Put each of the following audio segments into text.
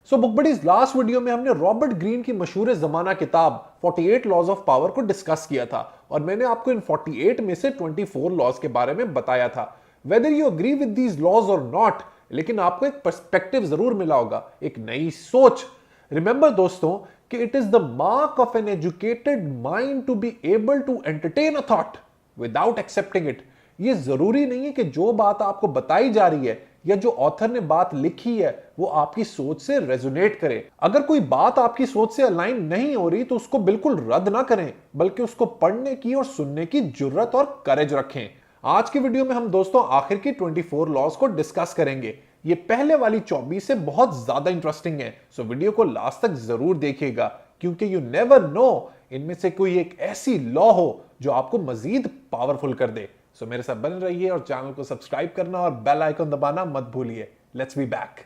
सो book buddies last video में हमने Robert Greene की मशहूर जमाना किताब 48 लॉज ऑफ पावर को डिस्कस किया था और मैंने आपको इन 48 में से 24 लॉज के बारे में बताया था। Whether you agree with these laws और नॉट, लेकिन आपको एक पर्सपेक्टिव जरूर मिला होगा, एक नई सोच। रिमेंबर दोस्तों कि it is the mark of an educated mind to be able to entertain a thought without accepting it. ये जरूरी नहीं है कि जो बात आपको बताई जा रही है या जो ऑथर ने बात लिखी है वो आपकी सोच से रेजोनेट करे। अगर कोई बात आपकी सोच से अलाइन नहीं हो रही तो उसको बिल्कुल रद्द ना करें, बल्कि उसको पढ़ने की और सुनने की जुर्रत और करेज रखें। आज की वीडियो में हम दोस्तों आखिर की 24 लॉज को डिस्कस करेंगे। ये पहले वाली 24 से बहुत ज्यादा इंटरेस्टिंग है, सो वीडियो को लास्ट तक जरूर देखिएगा, क्योंकि यू नेवर नो इनमें से कोई एक ऐसी लॉ हो जो आपको मजीद पावरफुल कर दे। सो मेरे साथ बने रहिए और चैनल को सब्सक्राइब करना और बेल आइकन दबाना मत भूलिए। Let's be back.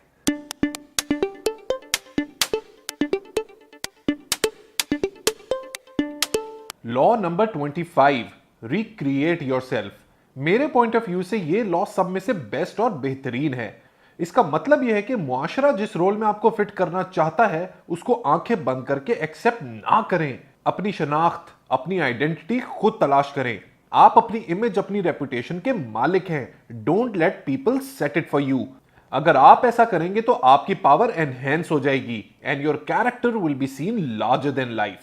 Law number 25, recreate yourself. मेरे पॉइंट ऑफ व्यू से ये लॉ सब में से बेस्ट और बेहतरीन है। इसका मतलब यह है कि मुआशरा जिस रोल में आपको फिट करना चाहता है उसको आंखें बंद करके एक्सेप्ट ना करें। अपनी शनाख्त, अपनी आइडेंटिटी खुद तलाश करें। आप अपनी इमेज, अपनी रेपुटेशन के मालिक हैं। Don't let people set it for you. अगर आप ऐसा करेंगे तो आपकी पावर एनहेंस हो जाएगी and your character will be seen larger than life.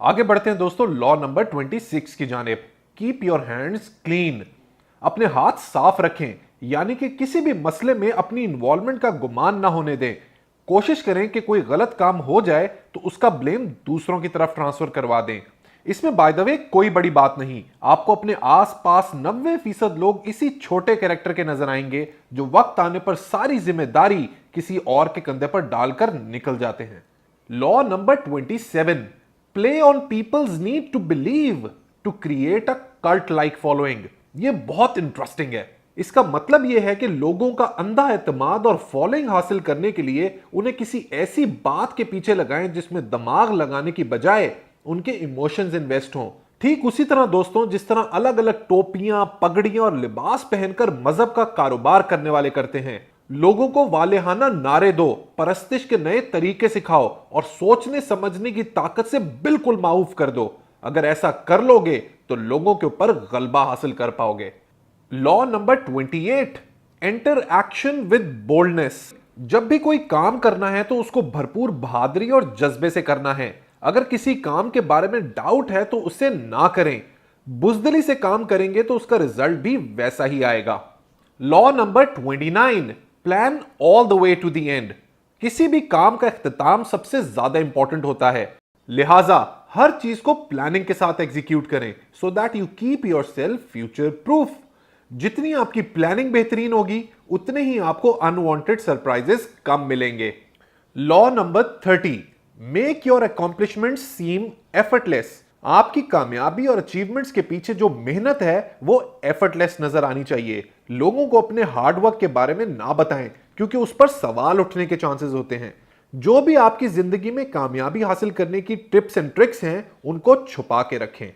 आगे बढ़ते हैं दोस्तों लॉ नंबर 26 की जानिब। Keep your hands clean. अपने हाथ साफ रखें, यानी कि किसी भी मसले में अपनी इन्वॉल्वमेंट का गुमान ना होने दें। कोशिश करें कि कोई गलत काम हो जाए तो उसका ब्लेम दूसरों की तरफ ट्रांसफर करवा दें। इसमें बाय द वे कोई बड़ी बात नहीं। आपको अपने आसपास 90% लोग इसी छोटे कैरेक्टर के नजर आएंगे जो वक्त आने पर सारी जिम्मेदारी किसी और के कंधे पर डालकर निकल जाते हैं। Law number 27, play on people's need to believe to create a cult like following. ये बहुत इंटरेस्टिंग है। इसका मतलब यह है कि लोगों का अंधा एतमाद और फॉलोइंग हासिल करने के लिए उन्हें किसी ऐसी बात के पीछे लगाएं जिसमें दिमाग लगाने की बजाय उनके इमोशंस इन्वेस्ट हों। ठीक उसी तरह दोस्तों जिस तरह अलग अलग टोपियां, पगड़ियां और लिबास पहनकर मजहब का कारोबार करने वाले करते हैं। लोगों को वालेहाना नारे दो, परस्तिश के नए तरीके सिखाओ और सोचने समझने की ताकत से बिल्कुल माऊफ कर दो। अगर ऐसा कर लोगे तो लोगों के ऊपर गलबा हासिल कर पाओगे। Law number 28, enter action with boldness. जब भी कोई काम करना है तो उसको भरपूर बहादुरी और जज्बे से करना है। अगर किसी काम के बारे में डाउट है तो उसे ना करें। बुजदिली से काम करेंगे तो उसका रिजल्ट भी वैसा ही आएगा। Law number 29, plan all the way to the end. किसी भी काम का इख्तिताम सबसे ज्यादा इंपॉर्टेंट होता है, लिहाजा हर चीज को प्लानिंग के साथ एग्जीक्यूट करें so that you keep yourself future proof. जितनी आपकी प्लानिंग बेहतरीन होगी उतने ही आपको अनवांटेड सरप्राइजेस कम मिलेंगे। Law number 30, make your accomplishments seem effortless. आपकी कामयाबी और अचीवमेंट्स के पीछे जो मेहनत है वो एफर्टलेस नजर आनी चाहिए। लोगों को अपने हार्डवर्क के बारे में ना बताएं, क्योंकि उस पर सवाल उठने के चांसेस होते हैं। जो भी आपकी जिंदगी में कामयाबी हासिल करने की टिप्स एंड ट्रिक्स हैं उनको छुपा के रखें।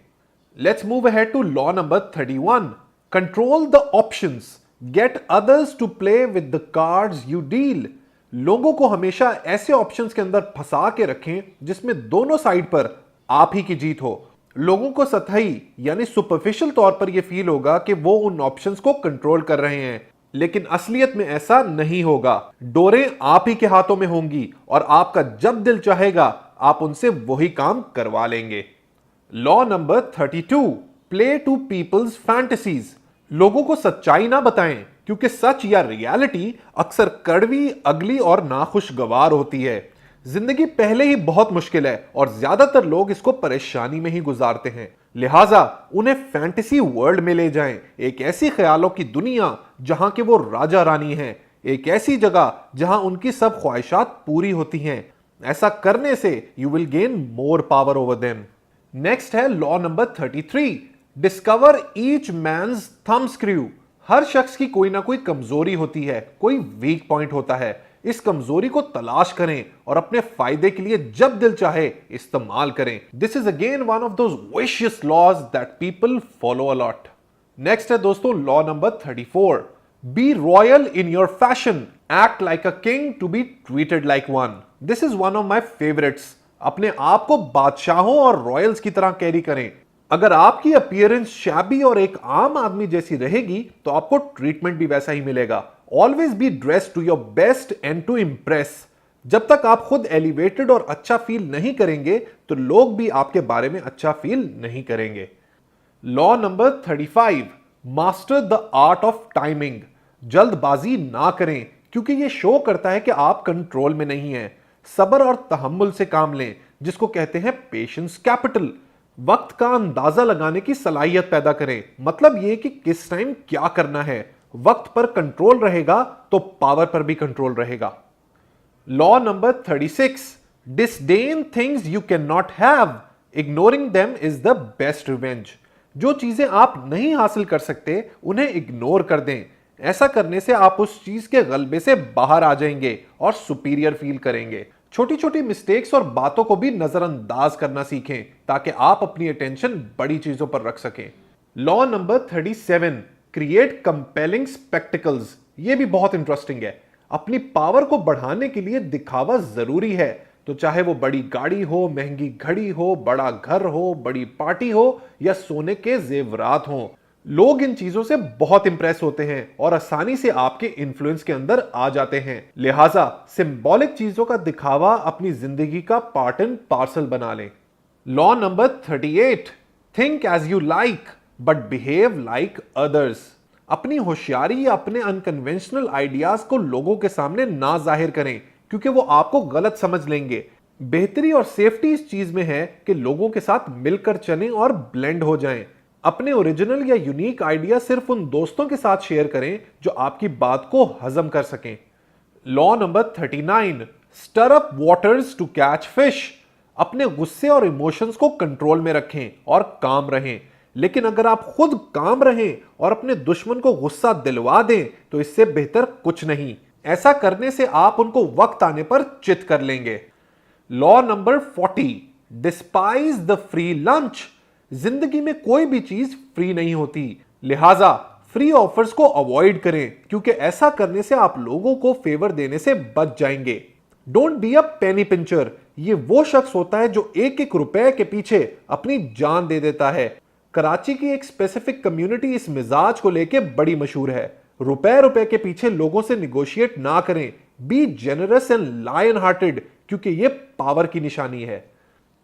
Let's move ahead to law number 31, control the options, get others to play with the cards you deal. लोगों को हमेशा ऐसे ऑप्शंस के अंदर फंसा के रखें जिसमें दोनों साइड पर आप ही की जीत हो। लोगों को सतही यानी सुपरफिशियल तौर पर यह फील होगा कि वो उन ऑप्शंस को कंट्रोल कर रहे हैं, लेकिन असलियत में ऐसा नहीं होगा। डोरें आप ही के हाथों में होंगी और आपका जब दिल चाहेगा आप उनसे वही काम करवा लेंगे। Law number 32, play to people's fantasies. लोगों को सच्चाई ना बताएं, क्योंकि सच या रियलिटी अक्सर कड़वी, अगली और नाखुशगवार होती है। जिंदगी पहले ही बहुत मुश्किल है और ज्यादातर लोग इसको परेशानी में ही गुजारते हैं। लिहाजा उन्हें फैंटेसी वर्ल्ड में ले जाएं, एक ऐसी ख्यालों की दुनिया जहां के वो राजा रानी हैं, एक ऐसी जगह जहां उनकी सब ख्वाहिशात पूरी होती हैं। ऐसा करने से you will gain more power over them. Next है law number 33, discover each man's thumbscrew. हर शख्स की कोई ना कोई कमजोरी होती है, कोई वीक पॉइंट होता है। इस कमजोरी को तलाश करें और अपने फायदे के लिए जब दिल चाहे इस्तेमाल करें। This is again one of those vicious laws that people follow a lot. Next है दोस्तों law number 34, be royal in your fashion, act like a king to be treated like one. This is one of my favourites. अपने आप को बादशाहों और Royals की तरह carry करें। अगर आपकी अपीयरेंस शैबी और एक आम आदमी जैसी रहेगी तो आपको ट्रीटमेंट भी वैसा ही मिलेगा। Always be dress to your best and to impress. जब तक आप खुद एलिवेटेड और अच्छा फील नहीं करेंगे तो लोग भी आपके बारे में अच्छा फील नहीं करेंगे। Law number 35, master the art of timing. जल्दबाजी ना करें क्योंकि यह शो करता है कि आप कंट्रोल में नहीं हैं। सब्र और तहम्मुल से काम लें, जिसको कहते हैं पेशेंस कैपिटल। वक्त का अंदाजा लगाने की सलाहियत पैदा करें, मतलब यह कि किस टाइम क्या करना है। वक्त पर कंट्रोल रहेगा तो पावर पर भी कंट्रोल रहेगा। Law number 36, disdain things you can not have, ignoring them is the best revenge. जो चीजें आप नहीं हासिल कर सकते उन्हें इग्नोर कर दें। ऐसा करने से आप उस चीज के गलबे से बाहर आ जाएंगे और सुपीरियर फील करेंगे। छोटी छोटी मिस्टेक्स और बातों को भी नजरअंदाज करना सीखें ताकि आप अपनी अटेंशन बड़ी चीजों पर रख सकें। Law number 37, create compelling spectacles. ये भी बहुत इंटरेस्टिंग है। अपनी पावर को बढ़ाने के लिए दिखावा जरूरी है, तो चाहे वो बड़ी गाड़ी हो, महंगी घड़ी हो, बड़ा घर हो, बड़ी पार्टी हो या सोने के जेवरात हो। लोग इन चीजों से बहुत इंप्रेस होते हैं और आसानी से आपके इन्फ्लुएंस के अंदर आ जाते हैं। लिहाजा सिंबॉलिक चीजों का दिखावा अपनी जिंदगी का पार्ट एंड पार्सल बना लें। Law number 38, think as you like but behave like others. अपनी होशियारी या अपने अनकन्वेंशनल आइडियाज को लोगों के सामने ना जाहिर करें क्योंकि वो आपको गलत समझ लेंगे। बेहतरी और सेफ्टी इस चीज में है कि लोगों के साथ मिलकर चलें और ब्लेंड हो जाएं। अपने ओरिजिनल या यूनिक आइडिया सिर्फ उन दोस्तों के साथ शेयर करें जो आपकी बात को हजम कर सकें। Law number 39, stir up waters to catch fish. अपने गुस्से और इमोशंस को कंट्रोल में रखें और काम रहें। लेकिन अगर आप खुद काम रहें और अपने दुश्मन को गुस्सा दिलवा दें तो इससे बेहतर कुछ नहीं। ऐसा करने से आप उनको वक्त आने पर चित कर लेंगे। Law number 40, despise the free lunch. जिंदगी में कोई भी चीज फ्री नहीं होती, लिहाजा फ्री ऑफर्स को अवॉइड करें क्योंकि ऐसा करने से आप लोगों को फेवर देने से बच जाएंगे। Don't be a penny pincher. ये वो शख्स होता है जो एक एक रुपए के पीछे अपनी जान दे देता है। कराची की एक स्पेसिफिक कम्युनिटी इस मिजाज को लेके बड़ी मशहूर है। रुपए रुपए के पीछे लोगों से निगोशिएट ना करें। Be generous and lion hearted क्योंकि ये पावर की निशानी है।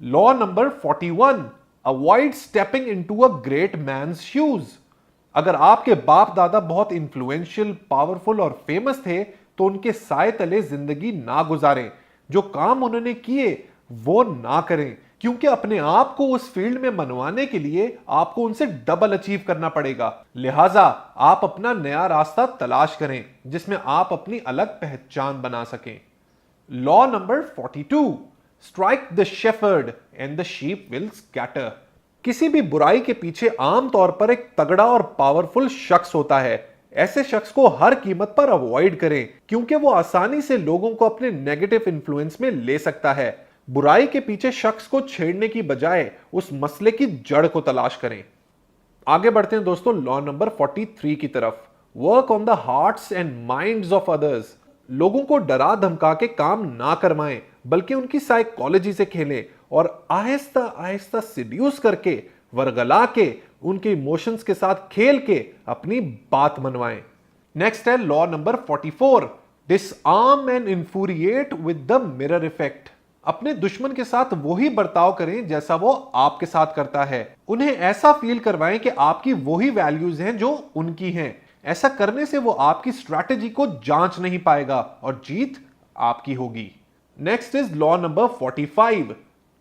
Law number 41, avoid stepping into a great man's shoes. अगर आपके बाप दादा बहुत इन्फ्लुएंशियल, पावरफुल और फेमस थे तो उनके साए तले जिंदगी ना गुजारें। जो काम उन्होंने किए वो ना करें क्योंकि अपने आप को उस फील्ड में मनवाने के लिए आपको उनसे डबल अचीव करना पड़ेगा। लिहाजा आप अपना नया रास्ता तलाश करें जिसमें आप अपनी अलग पहचान बना सकें। Law number 42, strike the shepherd and the sheep will scatter. किसी भी बुराई के पीछे आमतौर पर एक तगड़ा और पावरफुल शख्स होता है। ऐसे शख्स को हर कीमत पर अवॉइड करें क्योंकि वो आसानी से लोगों को अपने नेगेटिव इन्फ्लुएंस में ले सकता है। बुराई के पीछे शख्स को छेड़ने की बजाय उस मसले की जड़ को तलाश करें। आगे बढ़ते हैं दोस्तों लॉ नंबर 43 की तरफ। Work on the hearts and minds of others. लोगों को डरा धमका के काम ना करवाएं बल्कि उनकी साइकोलॉजी से खेलें और आहिस्ता आहिस्ता सिड्यूस करके, वरगला के, उनके इमोशंस के साथ खेल के अपनी बात मनवाएं। नेक्स्ट है law number 44, disarm and infuriate with the mirror effect. अपने दुश्मन के साथ वही बर्ताव करें जैसा वो आपके साथ करता है। उन्हें ऐसा फील करवाएं कि आपकी वही वैल्यूज हैं जो उनकी हैं। ऐसा करने से वो आपकी स्ट्रैटेजी को जांच नहीं पाएगा और जीत आपकी होगी। Next is law number 45,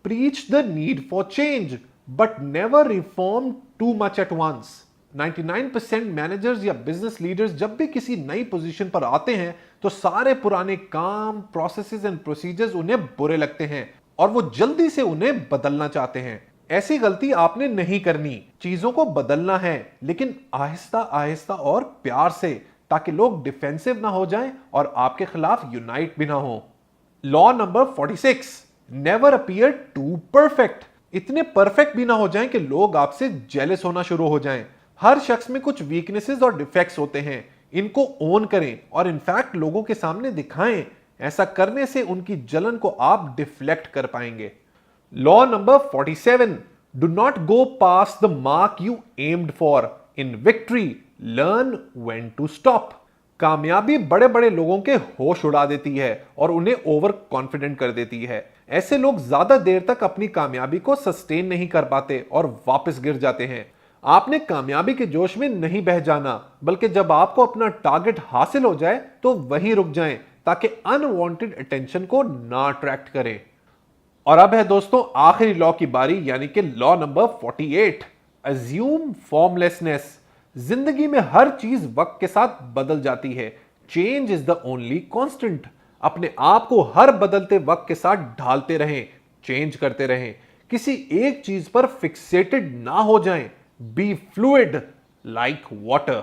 preach the need for change but never reform too much at once. 99% managers या बिजनेस लीडर्स जब भी किसी नई पोजीशन पर आते हैं तो सारे पुराने काम, प्रोसेसेस एंड प्रोसीजर्स उन्हें बुरे लगते हैं और वो जल्दी से उन्हें बदलना चाहते हैं। ऐसी गलती आपने नहीं करनी। चीजों को बदलना है लेकिन आहिस्ता आहिस्ता और प्यार से, ताकि लोग डिफेंसिव ना हो जाएं और आपके खिलाफ यूनाइट भी ना हो। Law number 46, never appear too perfect. इतने परफेक्ट भी ना हो जाएं कि लोग आपसे जेलस होना शुरू हो जाएं। हर शख्स में कुछ वीकनेसेस और डिफेक्ट्स होते हैं, इनको ओन करें और इनफैक्ट लोगों के सामने दिखाएं। ऐसा करने से उनकी जलन को आप डिफ्लेक्ट कर पाएंगे। Law number 47, do not go past the mark you aimed for. In victory learn when to stop. कामयाबी बड़े बड़े लोगों के होश उड़ा देती है और उन्हें ओवर कॉन्फिडेंट कर देती है। ऐसे लोग ज्यादा देर तक अपनी कामयाबी को सस्टेन नहीं कर पाते और वापस गिर जाते हैं। आपने कामयाबी के जोश में नहीं बह जाना, बल्कि जब आपको अपना टारगेट हासिल हो जाए तो वहीं रुक जाएं, ताकि अनवांटेड अटेंशन को ना अट्रैक्ट करें। और अब है दोस्तों आखिरी लॉ की बारी, यानी कि लॉ नंबर 48, अज्यूम फॉर्मलेसनेस। जिंदगी में हर चीज वक्त के साथ बदल जाती है। Change is the only constant. अपने आप को हर बदलते वक्त के साथ ढालते रहें, चेंज करते रहें। किसी एक चीज पर फिक्सेटेड ना हो जाएं। Be fluid like water.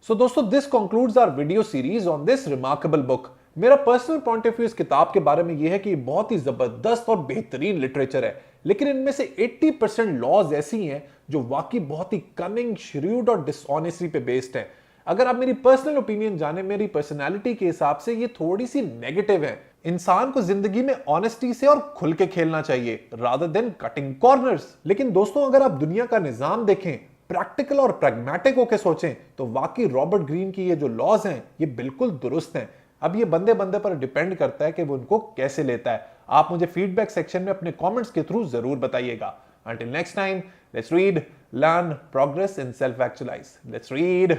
So दोस्तों, this concludes our video series on this remarkable book. मेरा पर्सनल पॉइंट ऑफ व्यू इस किताब के बारे में यह है कि बहुत ही जबरदस्त और बेहतरीन लिटरेचर है, लेकिन इनमें से 80% लॉज ऐसी हैं जो वाकई बहुत ही कनिंग, श्रूड और डिसऑनेस्टी पे बेस्ड है। अगर आप मेरी पर्सनल ओपिनियन जाने, मेरी पर्सनालिटी के हिसाब से ये थोड़ी सी नेगेटिव है। इंसान को जिंदगी में ऑनेस्टी से और खुल के खेलना चाहिए, रादर देन कटिंग कॉर्नर्स। लेकिन दोस्तों, अगर आप दुनिया का निजाम देखें, प्रैक्टिकल और प्रैग्मेटिक होकर सोचें, तो वाकई रॉबर्ट ग्रीन की ये जो लॉज हैं ये बिल्कुल दुरुस्त हैं। अब ये बंदे बंदे पर डिपेंड करता है कि वो उनको कैसे लेता है। आप मुझे फीडबैक सेक्शन में अपने कमेंट्स के थ्रू जरूर बताइएगा। Until next time, let's read, learn, progress and self-actualize. Let's read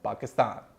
Pakistan.